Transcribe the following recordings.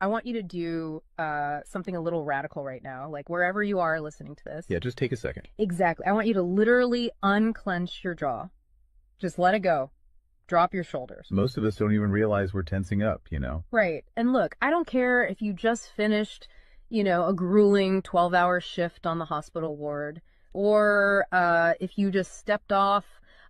I want you to do something a little radical right now, like wherever you are listening to this. Yeah, just take a second. Exactly. I want you to literally unclench your jaw. Just let it go. Drop your shoulders. Most of us don't even realize we're tensing up, you know? Right. And look, I don't care if you just finished, a grueling 12-hour shift on the hospital ward, or if you just stepped off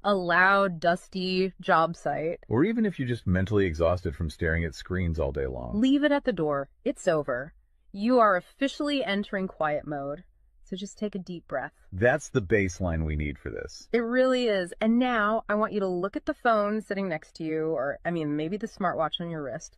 a loud, dusty job site. Or even if you're just mentally exhausted from staring at screens all day long. Leave it at the door. It's over. You are officially entering quiet mode. So just take a deep breath. That's the baseline we need for this. It really is. And now I want you to look at the phone sitting next to you, or maybe the smartwatch on your wrist.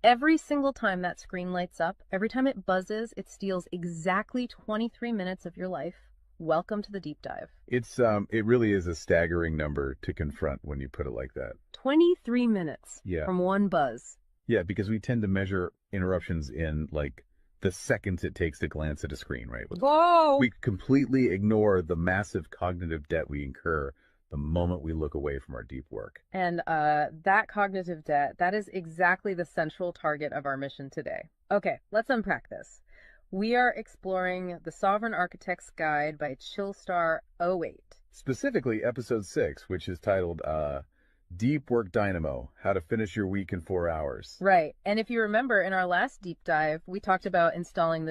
Every single time that screen lights up, every time it buzzes, it steals exactly 23 minutes of your life. Welcome to the deep dive. It really is a staggering number to confront when you put it like that. 23 minutes Yeah. from one buzz. Yeah, because we tend to measure interruptions in like the seconds it takes to glance at a screen, right? Whoa! We completely ignore the massive cognitive debt we incur the moment we look away from our deep work. And that cognitive debt, that is exactly the central target of our mission today. Okay, let's unpack this. We are exploring The Sovereign Architect's Guide by Chillstar 08. Specifically, episode 6, which is titled Deep Work Dynamo, How to Finish Your Week in 4 Hours. Right. And if you remember, in our last deep dive, we talked about installing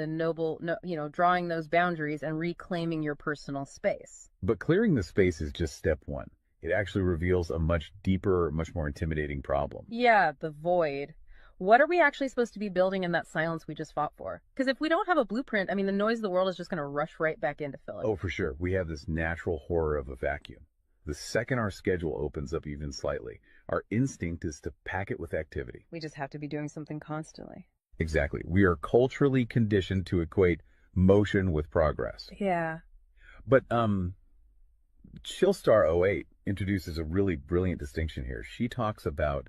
drawing those boundaries and reclaiming your personal space. But clearing the space is just step one. It actually reveals a much deeper, much more intimidating problem. Yeah, the void. What are we actually supposed to be building in that silence we just fought for? Because if we don't have a blueprint, the noise of the world is just going to rush right back in to fill it. Oh, for sure. We have this natural horror of a vacuum. The second our schedule opens up even slightly, our instinct is to pack it with activity. We just have to be doing something constantly. Exactly. We are culturally conditioned to equate motion with progress. Yeah. But Chillstar 08 introduces a really brilliant distinction here. She talks about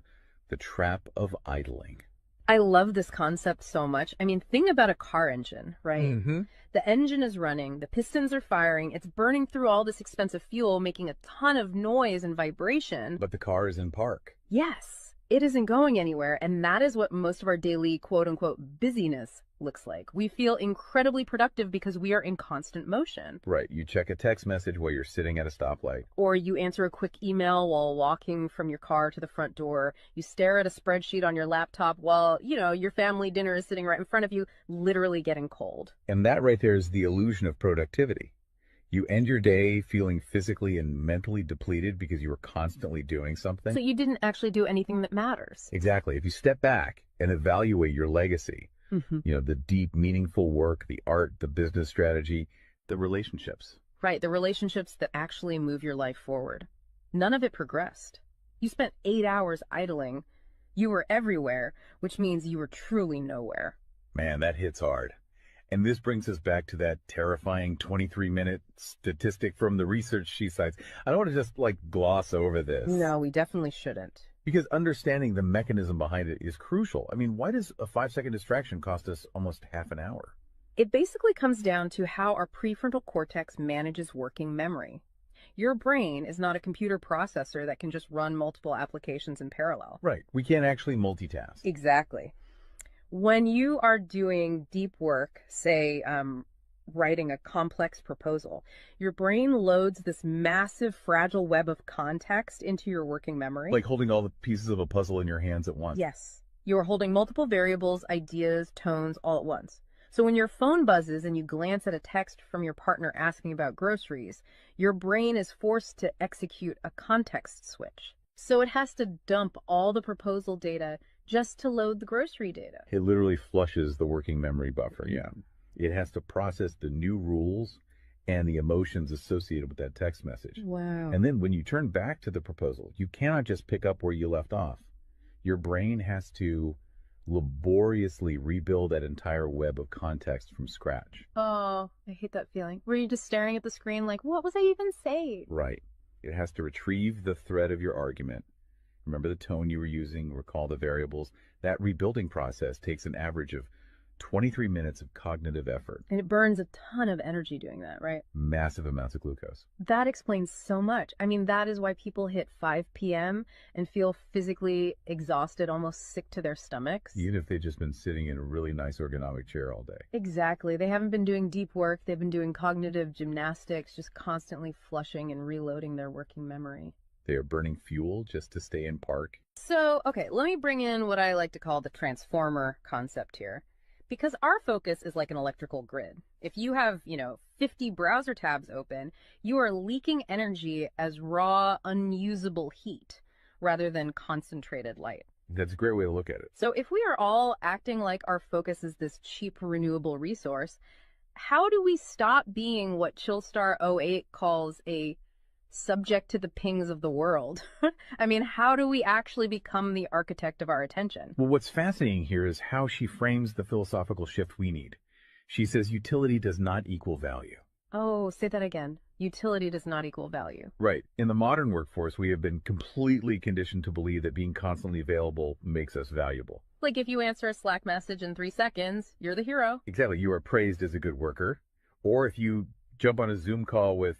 the trap of idling. I love this concept so much. Think about a car engine, right? Mm-hmm. The engine is running, the pistons are firing, it's burning through all this expensive fuel, making a ton of noise and vibration. But the car is in park. Yes, it isn't going anywhere, and that is what most of our daily quote-unquote busyness looks like. We feel incredibly productive because we are in constant motion. Right. You check a text message while you're sitting at a stoplight. Or you answer a quick email while walking from your car to the front door. You stare at a spreadsheet on your laptop while, your family dinner is sitting right in front of you, literally getting cold. And that right there is the illusion of productivity. You end your day feeling physically and mentally depleted because you were constantly doing something. So you didn't actually do anything that matters. Exactly. If you step back and evaluate your legacy, Mm-hmm. the deep, meaningful work, the art, the business strategy, the relationships. Right, the relationships that actually move your life forward. None of it progressed. You spent 8 hours idling. You were everywhere, which means you were truly nowhere. Man, that hits hard. And this brings us back to that terrifying 23-minute statistic from the research she cites. I don't want to just gloss over this. No, we definitely shouldn't. Because understanding the mechanism behind it is crucial. Why does a 5-second distraction cost us almost half an hour? It basically comes down to how our prefrontal cortex manages working memory. Your brain is not a computer processor that can just run multiple applications in parallel. Right. We can't actually multitask. Exactly. When you are doing deep work, say writing a complex proposal, your brain loads this massive fragile web of context into your working memory. Like holding all the pieces of a puzzle in your hands at once. Yes. You are holding multiple variables, ideas, tones all at once. So when your phone buzzes and you glance at a text from your partner asking about groceries, your brain is forced to execute a context switch. So it has to dump all the proposal data just to load the grocery data. It literally flushes the working memory buffer, yeah. It has to process the new rules and the emotions associated with that text message. Wow. And then when you turn back to the proposal, you cannot just pick up where you left off. Your brain has to laboriously rebuild that entire web of context from scratch. Oh, I hate that feeling. Were you just staring at the screen like, what was I even saying? Right. It has to retrieve the thread of your argument. Remember the tone you were using, recall the variables. That rebuilding process takes an average of 23 minutes of cognitive effort, And it burns a ton of energy doing that, right? massive amounts of glucose. That explains so much. I mean, that is why people hit 5 p.m. and feel physically exhausted, almost sick to their stomachs. Even if they've just been sitting in a really nice ergonomic chair all day. Exactly. They haven't been doing deep work. They've been doing cognitive gymnastics, just constantly flushing and reloading their working memory. They are burning fuel just to stay in park. So, okay, let me bring in what I like to call the transformer concept here. Because our focus is like an electrical grid. If you have, 50 browser tabs open, you are leaking energy as raw, unusable heat rather than concentrated light. That's a great way to look at it. So if we are all acting like our focus is this cheap renewable resource, how do we stop being what Chillstar '08 calls a subject to the pings of the world? I mean, how do we actually become the architect of our attention? Well, what's fascinating here is how she frames the philosophical shift we need. She says utility does not equal value. Oh, say that again. Utility does not equal value. Right. In the modern workforce, we have been completely conditioned to believe that being constantly available makes us valuable. Like if you answer a Slack message in 3 seconds, you're the hero. Exactly. You are praised as a good worker. Or if you jump on a Zoom call with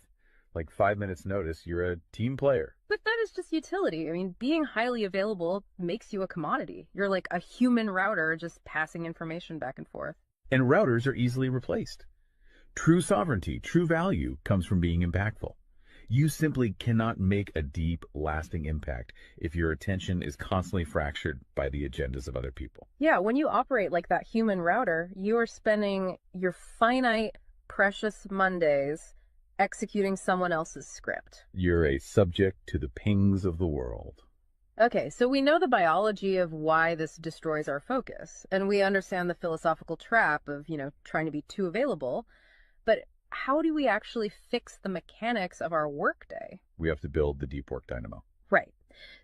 like 5 minutes notice, you're a team player. But that is just utility. I mean, being highly available makes you a commodity. You're like a human router just passing information back and forth. And routers are easily replaced. True sovereignty, true value comes from being impactful. You simply cannot make a deep, lasting impact if your attention is constantly fractured by the agendas of other people. Yeah, when you operate like that human router, you are spending your finite, precious Mondays executing someone else's script. You're a subject to the pings of the world. Okay, so we know the biology of why this destroys our focus, and we understand the philosophical trap of, trying to be too available, but how do we actually fix the mechanics of our workday? We have to build the deep work dynamo. Right.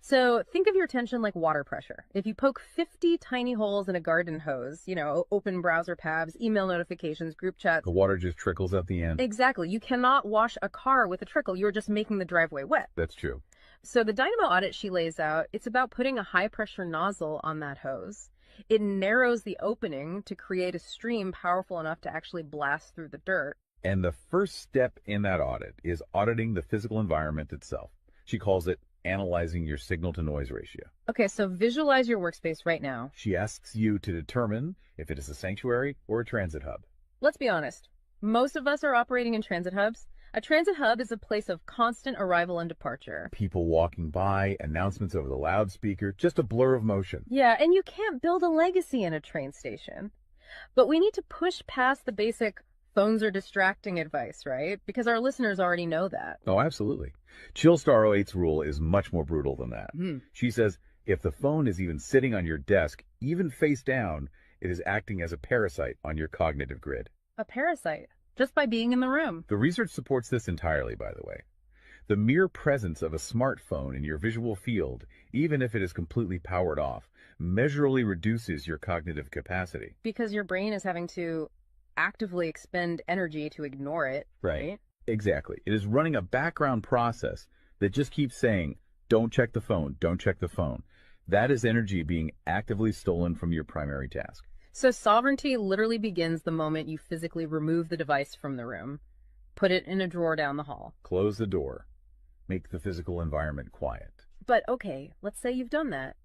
So think of your attention like water pressure. If you poke 50 tiny holes in a garden hose, open browser tabs, email notifications, group chats. The water just trickles at the end. Exactly. You cannot wash a car with a trickle. You're just making the driveway wet. That's true. So the Dynamo Audit she lays out, it's about putting a high pressure nozzle on that hose. It narrows the opening to create a stream powerful enough to actually blast through the dirt. And the first step in that audit is auditing the physical environment itself. She calls it analyzing your signal-to-noise ratio. Okay, so visualize your workspace right now. She asks you to determine if it is a sanctuary or a transit hub. Let's be honest. Most of us are operating in transit hubs. A transit hub is a place of constant arrival and departure. People walking by, announcements over the loudspeaker, just a blur of motion. Yeah, and you can't build a legacy in a train station. But we need to push past the basic phones are distracting advice, right? Because our listeners already know that. Oh, absolutely. Chillstar '08's rule is much more brutal than that. She says if the phone is even sitting on your desk, even face down, it is acting as a parasite on your cognitive grid. A parasite, just by being in the room. The research supports this entirely, by the way. The mere presence of a smartphone in your visual field, even if it is completely powered off, measurably reduces your cognitive capacity. Because your brain is having to actively expend energy to ignore it, right? Exactly. It is running a background process that just keeps saying, don't check the phone, don't check the phone. That is energy being actively stolen from your primary task. So sovereignty literally begins the moment you physically remove the device from the room, put it in a drawer down the hall. Close the door. Make the physical environment quiet. But okay, let's say you've done that.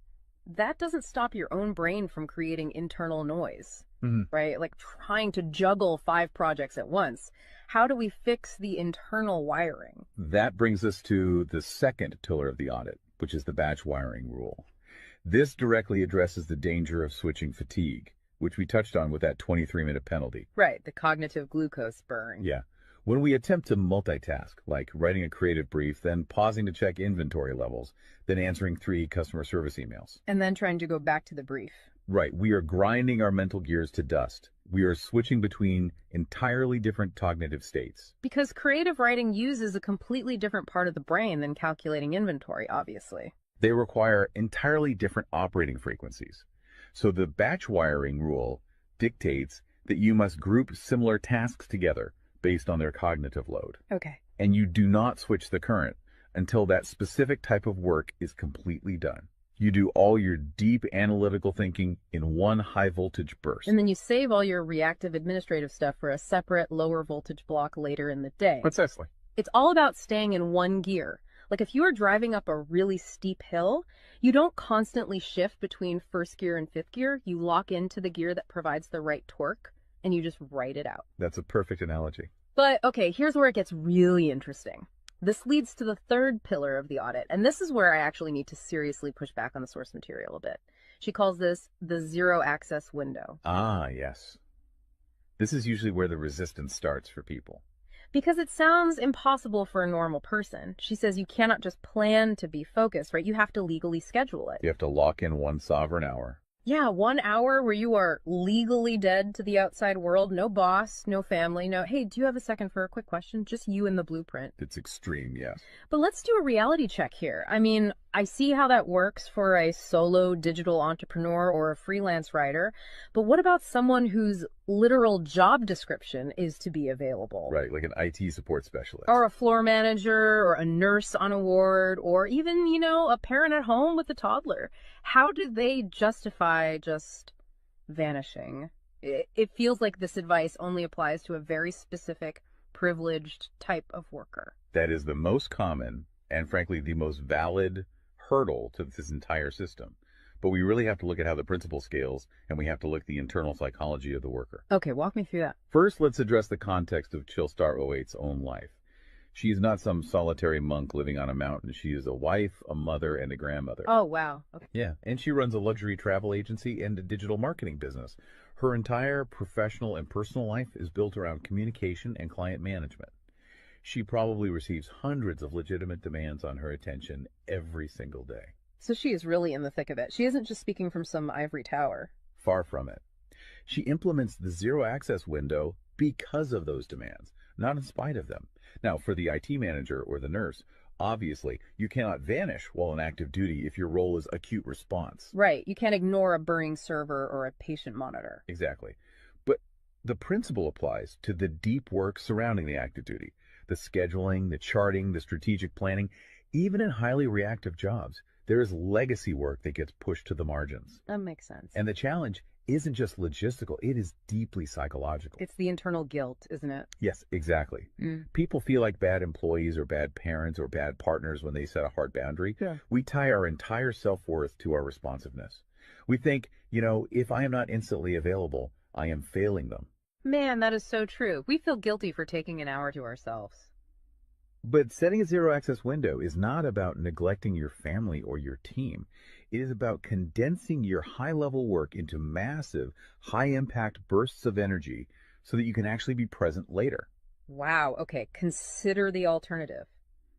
That doesn't stop your own brain from creating internal noise, right? Like trying to juggle 5 projects at once. How do we fix the internal wiring? That brings us to the second pillar of the audit, which is the batch wiring rule. This directly addresses the danger of switching fatigue, which we touched on with that 23-minute penalty. Right, the cognitive glucose burn. Yeah. When we attempt to multitask, like writing a creative brief, then pausing to check inventory levels, then answering 3 customer service emails. And then trying to go back to the brief. Right. We are grinding our mental gears to dust. We are switching between entirely different cognitive states. Because creative writing uses a completely different part of the brain than calculating inventory, obviously. They require entirely different operating frequencies. So the batch wiring rule dictates that you must group similar tasks together based on their cognitive load. Okay. And you do not switch the current until that specific type of work is completely done. You do all your deep analytical thinking in one high voltage burst. And then you save all your reactive administrative stuff for a separate lower voltage block later in the day. Precisely. It's all about staying in one gear. Like if you are driving up a really steep hill, you don't constantly shift between first gear and fifth gear. You lock into the gear that provides the right torque and you just ride it out. That's a perfect analogy. But okay, here's where it gets really interesting. This leads to the third pillar of the audit, and this is where I actually need to seriously push back on the source material a bit. She calls this the zero access window. Ah, yes. This is usually where the resistance starts for people. Because it sounds impossible for a normal person. She says you cannot just plan to be focused, right? You have to legally schedule it. You have to lock in one sovereign hour. Yeah, 1 hour where you are legally dead to the outside world. No boss, no family, no, hey, do you have a second for a quick question? Just you and the blueprint. It's extreme, yes. But let's do a reality check here. I mean, I see how that works for a solo digital entrepreneur or a freelance writer, but what about someone whose literal job description is to be available? Right, like an IT support specialist. Or a floor manager, or a nurse on a ward, or even, a parent at home with a toddler. How do they justify just vanishing? It feels like this advice only applies to a very specific, privileged type of worker. That is the most common and, frankly, the most valid hurdle to this entire system. But we really have to look at how the principle scales, and we have to look at the internal psychology of the worker. Okay, walk me through that. First, let's address the context of Chillstar '08's own life. She is not some solitary monk living on a mountain. She is a wife, a mother, and a grandmother. Oh, wow. Okay. Yeah, and she runs a luxury travel agency and a digital marketing business. Her entire professional and personal life is built around communication and client management. She probably receives hundreds of legitimate demands on her attention every single day. So she is really in the thick of it. She isn't just speaking from some ivory tower. Far from it. She implements the zero access window because of those demands, not in spite of them. Now, for the IT manager or the nurse, obviously, you cannot vanish while on active duty if your role is acute response. Right. You can't ignore a burning server or a patient monitor. Exactly. But the principle applies to the deep work surrounding the active duty. The scheduling, the charting, the strategic planning, even in highly reactive jobs, there is legacy work that gets pushed to the margins. That makes sense. And the challenge isn't just logistical, it is deeply psychological. It's the internal guilt, isn't it? Yes, exactly. People feel like bad employees or bad parents or bad partners when they set a hard boundary. Yeah. We tie our entire self-worth to our responsiveness. We think, if I am not instantly available, I am failing them. Man, that is so true. We feel guilty for taking an hour to ourselves. But setting a zero access window is not about neglecting your family or your team. It is about condensing your high level work into massive, high impact bursts of energy so that you can actually be present later. Wow. Okay. Consider the alternative.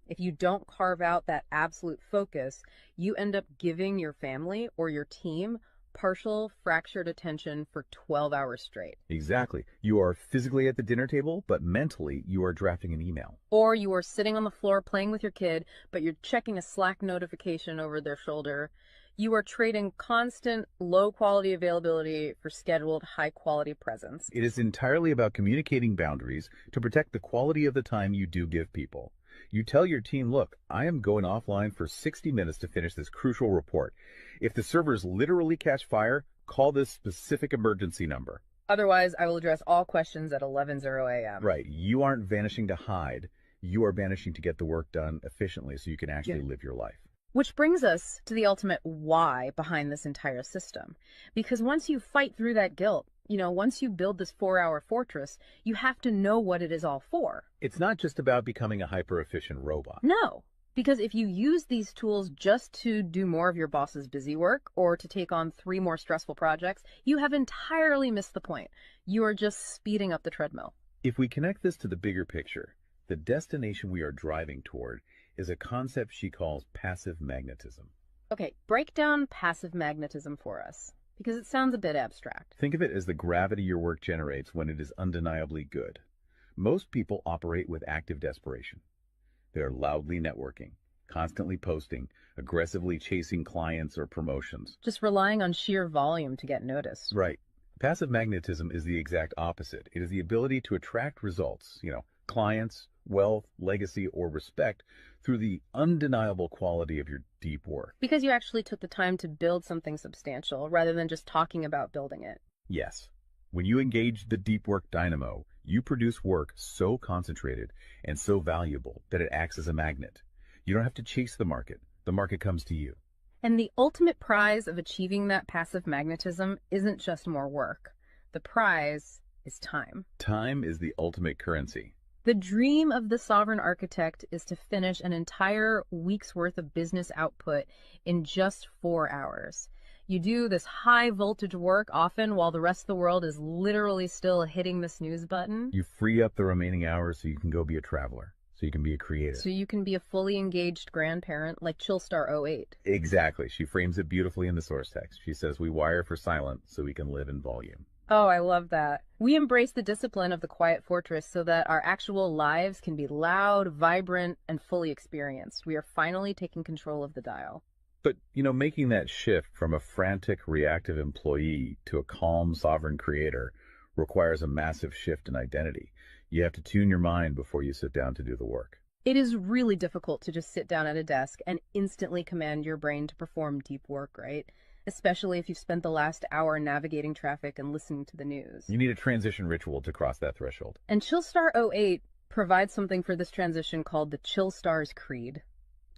If you don't carve out that absolute focus, you end up giving your family or your team partial fractured attention for 12 hours straight. Exactly. You are physically at the dinner table, but mentally you are drafting an email. Or you are sitting on the floor playing with your kid, but you're checking a Slack notification over their shoulder. You are trading constant low quality availability for scheduled high quality presence. It is entirely about communicating boundaries to protect the quality of the time you do give people. You tell your team, look, I am going offline for 60 minutes to finish this crucial report. If the servers literally catch fire, call this specific emergency number. Otherwise, I will address all questions at 11:00 a.m. Right. You aren't vanishing to hide. You are vanishing to get the work done efficiently so you can actually live your life. Which brings us to the ultimate why behind this entire system. Because once you fight through that guilt, once you build this 4-hour fortress, you have to know what it is all for. It's not just about becoming a hyper-efficient robot. No, because if you use these tools just to do more of your boss's busy work or to take on 3 more stressful projects, you have entirely missed the point. You are just speeding up the treadmill. If we connect this to the bigger picture, the destination we are driving toward is a concept she calls passive magnetism. Okay, break down passive magnetism for us, because it sounds a bit abstract. Think of it as the gravity your work generates when it is undeniably good. Most people operate with active desperation. They're loudly networking, constantly posting, aggressively chasing clients or promotions. Just relying on sheer volume to get noticed. Right. Passive magnetism is the exact opposite. It is the ability to attract results, clients, wealth, legacy, or respect through the undeniable quality of your deep work. Because you actually took the time to build something substantial rather than just talking about building it. Yes, when you engage the deep work dynamo, you produce work so concentrated and so valuable that it acts as a magnet. You don't have to chase the market comes to you. And the ultimate prize of achieving that passive magnetism isn't just more work. The prize is time. Time is the ultimate currency. The dream of the sovereign architect is to finish an entire week's worth of business output in just 4 hours. You do this high voltage work often while the rest of the world is literally still hitting the snooze button. You free up the remaining hours so you can go be a traveler, so you can be a creator. So you can be a fully engaged grandparent like Chillstar 08. Exactly. She frames it beautifully in the source text. She says, we wire for silent so we can live in volume. Oh, I love that. We embrace the discipline of the quiet fortress so that our actual lives can be loud, vibrant, and fully experienced. We are finally taking control of the dial. But, making that shift from a frantic, reactive employee to a calm, sovereign creator requires a massive shift in identity. You have to tune your mind before you sit down to do the work. It is really difficult to just sit down at a desk and instantly command your brain to perform deep work, right? Especially if you've spent the last hour navigating traffic and listening to the news. You need a transition ritual to cross that threshold. And Chillstar 08 provides something for this transition called the Chillstar's Creed.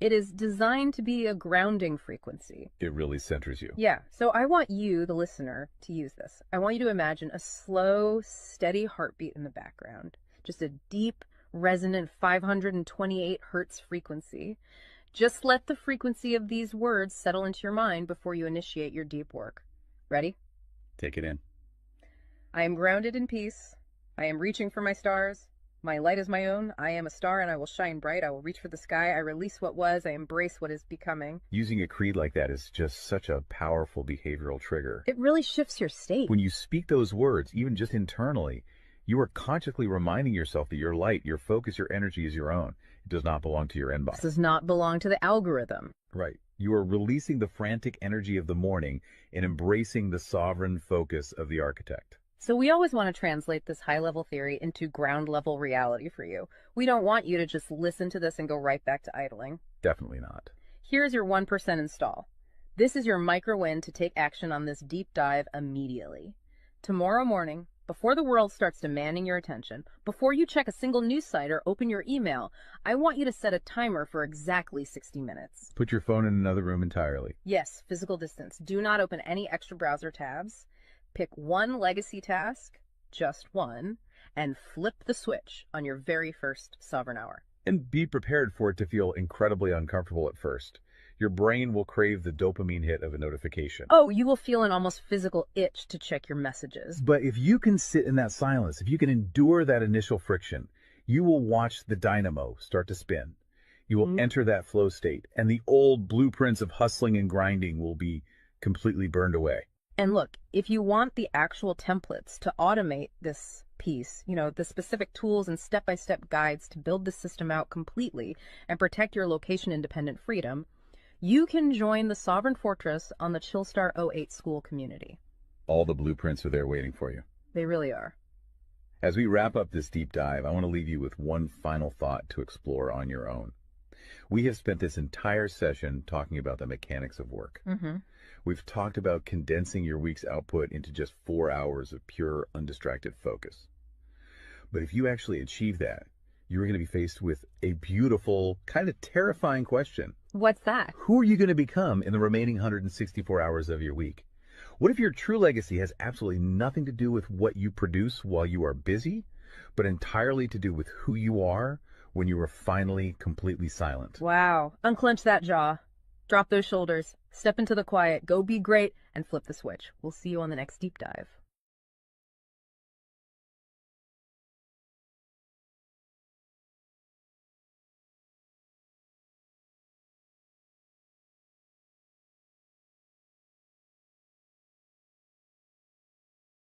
It is designed to be a grounding frequency. It really centers you. Yeah, so I want you, the listener, to use this. I want you to imagine a slow, steady heartbeat in the background. Just a deep, resonant 528 hertz frequency. Just let the frequency of these words settle into your mind before you initiate your deep work. Ready? Take it in. I am grounded in peace. I am reaching for my stars. My light is my own. I am a star and I will shine bright. I will reach for the sky. I release what was. I embrace what is becoming. Using a creed like that is just such a powerful behavioral trigger. It really shifts your state. When you speak those words, even just internally, you are consciously reminding yourself that your light, your focus, your energy is your own. It does not belong to your inbox. This does not belong to the algorithm. Right. You are releasing the frantic energy of the morning and embracing the sovereign focus of the architect. So we always want to translate this high-level theory into ground-level reality for you. We don't want you to just listen to this and go right back to idling. Definitely not. Here's your 1% install. This is your micro-win to take action on this deep dive immediately. Tomorrow morning, before the world starts demanding your attention, before you check a single news site or open your email, I want you to set a timer for exactly 60 minutes. Put your phone in another room entirely. Yes, physical distance. Do not open any extra browser tabs. Pick one legacy task, just one, and flip the switch on your very first sovereign hour. And be prepared for it to feel incredibly uncomfortable at first. Your brain will crave the dopamine hit of a notification. Oh, you will feel an almost physical itch to check your messages. But if you can sit in that silence, if you can endure that initial friction, you will watch the dynamo start to spin. You will enter that flow state, and the old blueprints of hustling and grinding will be completely burned away. And look, if you want the actual templates to automate this piece, the specific tools and step-by-step guides to build the system out completely and protect your location-independent freedom, you can join the Sovereign Fortress on the Chillstar 08 school community. All the blueprints are there waiting for you. They really are. As we wrap up this deep dive, I want to leave you with one final thought to explore on your own. We have spent this entire session talking about the mechanics of work. We've talked about condensing your week's output into just 4 hours of pure, undistracted focus. But if you actually achieve that, you're going to be faced with a beautiful, kind of terrifying question. What's that? Who are you going to become in the remaining 164 hours of your week? What if your true legacy has absolutely nothing to do with what you produce while you are busy, but entirely to do with who you are when you are finally completely silent? Wow. Unclench that jaw. Drop those shoulders. Step into the quiet. Go be great and flip the switch. We'll see you on the next deep dive.